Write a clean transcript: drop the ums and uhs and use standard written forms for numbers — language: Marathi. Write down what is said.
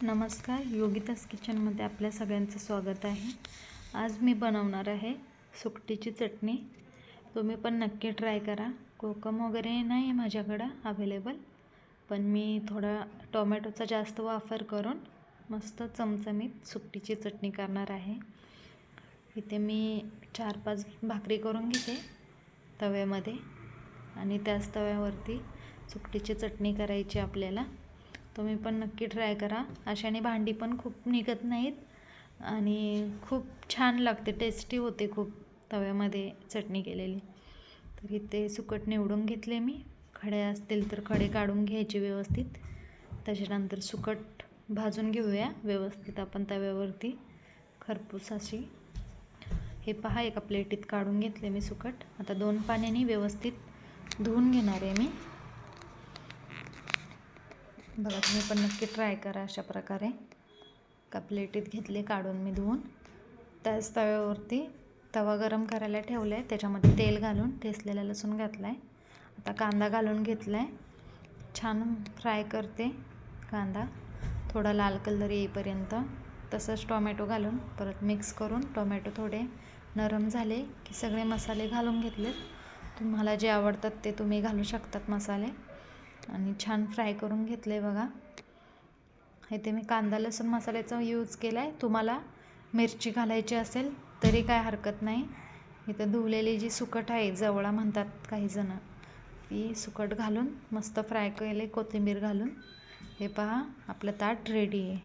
नमस्कार, योगितास किचनमध्ये आपल्या सगळ्यांचं स्वागत आहे। आज मी बनवणार आहे सुकटीची चटणी। तुम्ही पण नक्की ट्राय करा। कोकम वगैरे नाही आहे माझ्याकडे अवेलेबल, पण मी थोडा टोमॅटोचा जास्त वापर करून मस्त चमचमीत सुकटीची चटणी करणार आहे। इथे मी 4-5 भाकरी करून घेते तव्यामध्ये आणि त्याच तव्यावरती सुकटीची चटणी करायची आपल्याला। तुम्ही पण नक्की ट्राय करा। अशाने भांडी पण खूप निघत नाहीत आणि खूप छान लागते, टेस्टी होते खूप तव्यामध्ये चटणी केलेली। तर इथे सुकट निवडून घेतले मी। खडे असतील तर खडे काढून घ्यायचे व्यवस्थित। त्याच्यानंतर सुकट भाजून घेऊया व्यवस्थित आपण तव्यावरती खरपूस अशी। हे पहा, एका प्लेटीत काढून घेतले मी सुकट। आता 2 पाण्याने व्यवस्थित धुवून घेणार आहे मी। बघा, तुम्ही पण नक्की ट्राय करा अशा प्रकारे। एका प्लेटीत घेतले काढून मी धुवून। त्याच तव्यावरती तवा गरम करायला ठेवला आहे, त्याच्यामध्ये तेल घालून ठेचलेला लसूण घातला आहे। आता कांदा घालून घेतला आहे, छान फ्राय करते कांदा थोडा लाल कलर येईपर्यंत। तसंच टोमॅटो घालून परत मिक्स करून टोमॅटो थोडे नरम झाले की सगळे मसाले घालून घेतलेत। तुम्हाला जे आवडतात ते तुम्ही घालू शकतात मसाले आणि छान फ्राय करून घेतले। बघा, इथे मी कांदा लसूण मसाल्याचा यूज केला आहे। तुम्हाला मिरची घालायची असेल तरी काय हरकत नाही। इथं धुवलेली जी सुकट आहे, जवळा म्हणतात काही जण, ती सुकट घालून मस्त फ्राय केले कोथिंबीर घालून। हे पहा, आपलं ताट रेडी आहे।